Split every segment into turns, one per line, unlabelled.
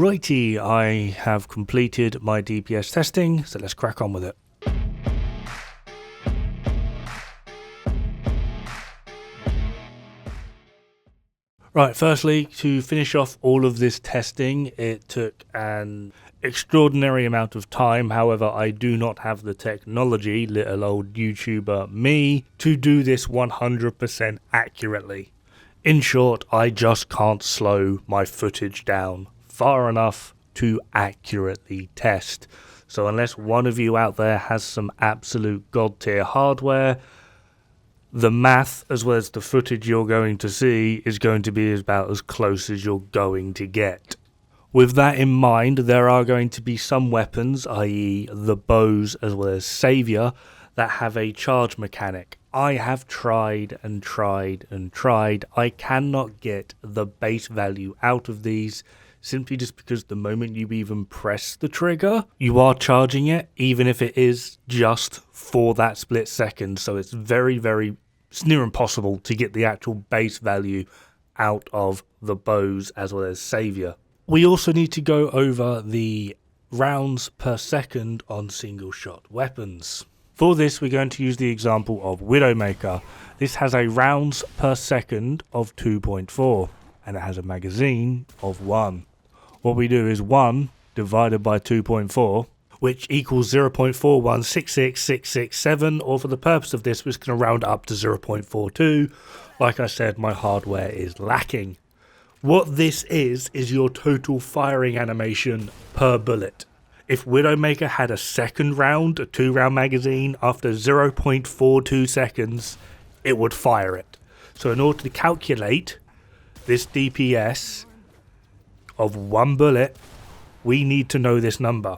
Alrighty, I have completed my DPS testing, so let's crack on with it. Right, firstly, to finish off all of this testing, it took an extraordinary amount of time. However, I do not have the technology, little old YouTuber me, to do this 100% accurately. In short, I just can't slow my footage down far enough to accurately test. So unless one of you out there has some absolute god tier hardware, the math as well as the footage you're going to see is going to be about as close as you're going to get. With that in mind, there are going to be some weapons, i.e. the bows as well as Saviour, that have a charge mechanic. I have tried and tried and tried. I cannot get the base value out of these simply just because the moment you even press the trigger, you are charging it, even if it is just for that split second. So it's it's near impossible to get the actual base value out of the bows as well as Saviour. We also need to go over the rounds per second on single shot weapons. For this, we're going to use the example of Widowmaker. This has a rounds per second of 2.4 and it has a magazine of 1. What we do is 1 divided by 2.4, which equals 0.4166667, or for the purpose of this, we're just going to round it up to 0.42. Like I said, my hardware is lacking. What this is your total firing animation per bullet. If Widowmaker had a second round, a 2-round magazine, after 0.42 seconds, it would fire it. So in order to calculate this DPS of 1 bullet, we need to know this number.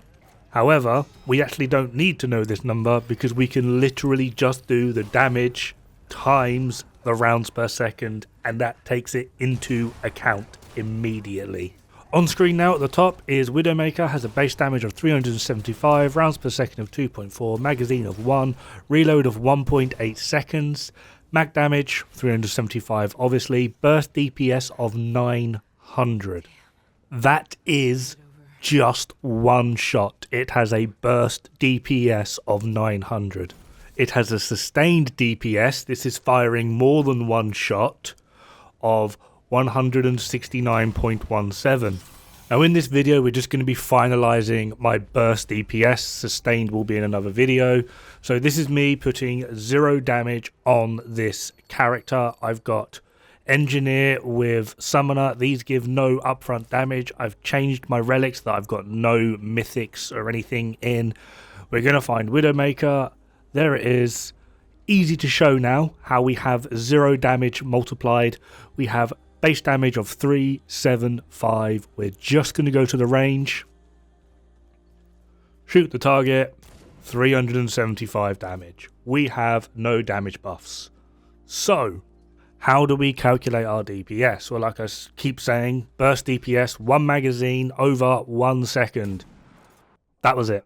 However, we actually don't need to know this number because we can literally just do the damage times the rounds per second, and that takes it into account immediately. On screen now at the top is Widowmaker, has a base damage of 375, rounds per second of 2.4, magazine of 1, reload of 1.8 seconds, mag damage 375 obviously, burst DPS of 900. That is just one shot. It has a burst DPS of 900. It has a sustained DPS, this is firing more than one shot, of 169.17. Now in this video we're just going to be finalizing my burst DPS, sustained will be in another video. So this is me putting 0 damage on this character. I've got Engineer with Summoner, these give no upfront damage. I've changed my relics that I've got no mythics or anything in. We're going to find Widowmaker, there it is. Easy to show now how we have 0 damage multiplied. We have base damage of 375. We're just going to go to the range. Shoot the target. 375 damage. We have no damage buffs. So, how do we calculate our DPS? Well, like I keep saying, burst DPS, 1 magazine over 1 second. That was it.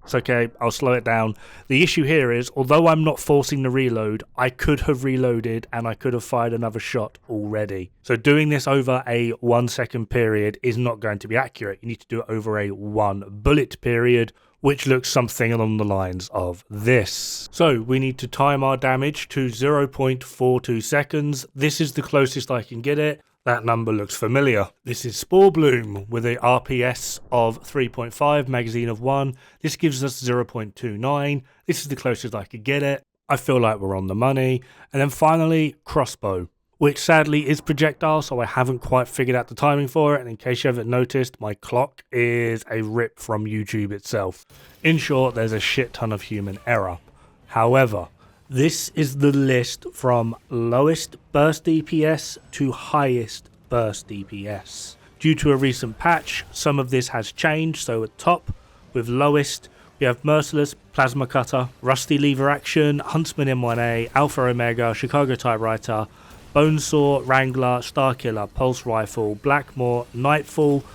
It's okay, I'll slow it down. The issue here is, although I'm not forcing the reload, I could have reloaded and I could have fired another shot already. So doing this over a 1 second period is not going to be accurate. You need to do it over a 1 bullet period, which looks something along the lines of this. So we need to time our damage to 0.42 seconds. This is the closest I can get it. That number looks familiar. This is Spore Bloom with a RPS of 3.5, magazine of 1. This gives us 0.29. This is the closest I could get it. I feel like we're on the money. And then finally, Crossbow, which sadly is projectile, so I haven't quite figured out the timing for it. And in case you haven't noticed, my clock is a rip from YouTube itself. In short, there's a shit ton of human error. However, this is the list from lowest burst DPS to highest burst DPS. Due to a recent patch, some of this has changed, so at top, with lowest, we have Merciless, Plasma Cutter, Rusty Lever Action, Huntsman M1A, Alpha Omega, Chicago Typewriter, Bonesaw, Wrangler, Starkiller, Pulse Rifle, Blackmore, Nightfall,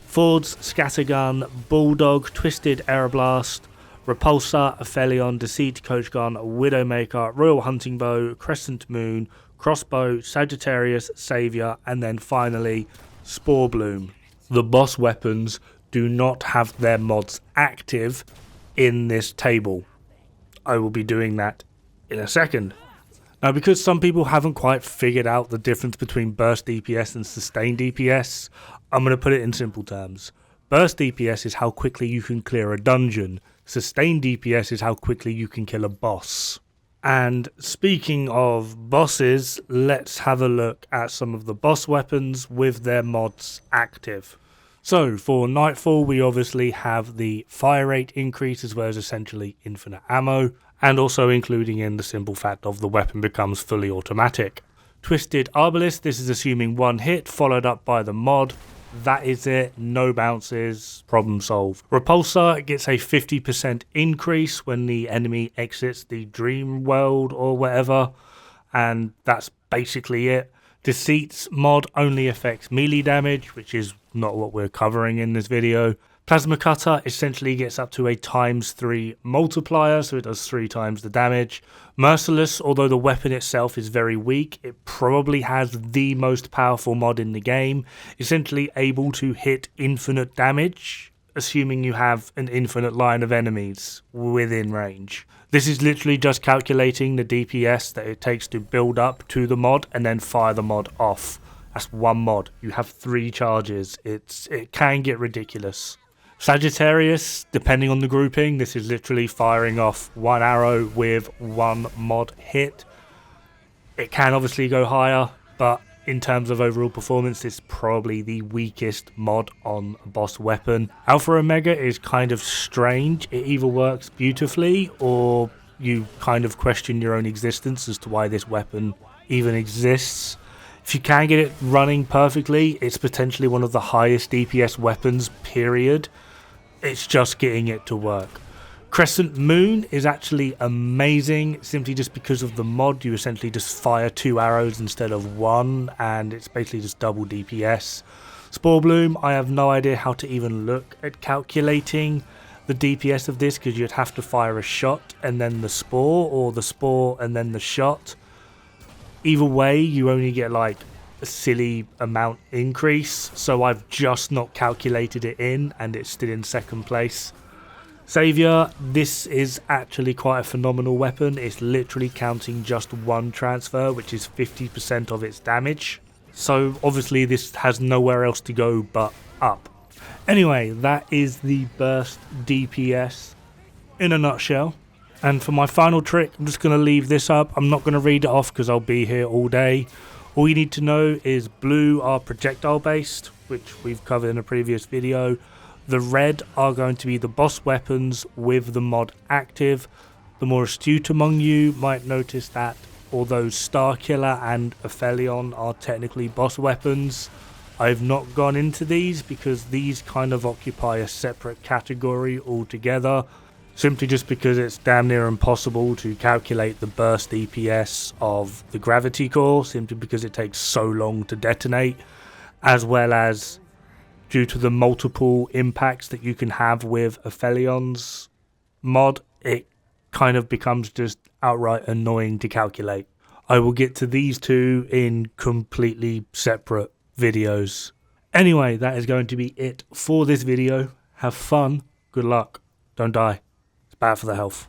Ford's Scattergun, Bulldog, Twisted Aeroblast, Repulsor, Aphelion, Deceit, Coach Gun, Widowmaker, Royal Hunting Bow, Crescent Moon, Crossbow, Sagittarius, Saviour, and then finally Spore Bloom. the boss weapons do not have their mods active in this table. I will be doing that in a second. Now, because some people haven't quite figured out the difference between burst DPS and sustained DPS, I'm going to put it in simple terms. Burst DPS is how quickly you can clear a dungeon. Sustained DPS is how quickly you can kill a boss. And speaking of bosses, let's have a look at some of the boss weapons with their mods active. So for Nightfall, we obviously have the fire rate increase as well as essentially infinite ammo, and also including in the simple fact of the weapon becomes fully automatic. Twisted Arbalist, this is assuming one hit followed up by the mod. That is it, no bounces, problem solved. Repulsor gets a 50% increase when the enemy exits the dream world or whatever, and that's basically it. Deceit's mod only affects melee damage, which is not what we're covering in this video. Plasma Cutter essentially gets up to a ×3 multiplier, so it does 3 times the damage. Merciless, although the weapon itself is very weak, it probably has the most powerful mod in the game, essentially able to hit infinite damage, assuming you have an infinite line of enemies within range. This is literally just calculating the DPS that it takes to build up to the mod and then fire the mod off. That's one mod. You have 3 charges. It can get ridiculous. Sagittarius, depending on the grouping, this is literally firing off 1 arrow with 1 mod hit. It can obviously go higher, but in terms of overall performance, it's probably the weakest mod on a boss weapon. Alpha Omega is kind of strange. It either works beautifully or you kind of question your own existence as to why this weapon even exists. If you can get it running perfectly, it's potentially one of the highest DPS weapons, period. It's just getting it to work. Crescent Moon is actually amazing, simply just because of the mod. You essentially just fire 2 arrows instead of 1, and it's basically just double DPS. Spore Bloom, I have no idea how to even look at calculating the DPS of this, because you'd have to fire a shot and then the spore, or the spore and then the shot. Either way, you only get like a silly amount increase, so I've just not calculated it in, and it's still in second place. Savior, this is actually quite a phenomenal weapon. It's literally counting just 1 transfer, which is 50% of its damage. So obviously this has nowhere else to go but up. Anyway, that is the burst DPS in a nutshell. And for my final trick, I'm just going to leave this up. I'm not going to read it off because I'll be here all day. All you need to know is blue are projectile based, which we've covered in a previous video. The red are going to be the boss weapons with the mod active. The more astute among you might notice that although Starkiller and Aphelion are technically boss weapons, I've not gone into these because these kind of occupy a separate category altogether. Simply just because it's damn near impossible to calculate the burst DPS of the gravity core, simply because it takes so long to detonate, as well as due to the multiple impacts that you can have with Aphelion's mod, it kind of becomes just outright annoying to calculate. I will get to these two in completely separate videos. Anyway, that is going to be it for this video. Have fun, good luck, don't die. It's bad for the health.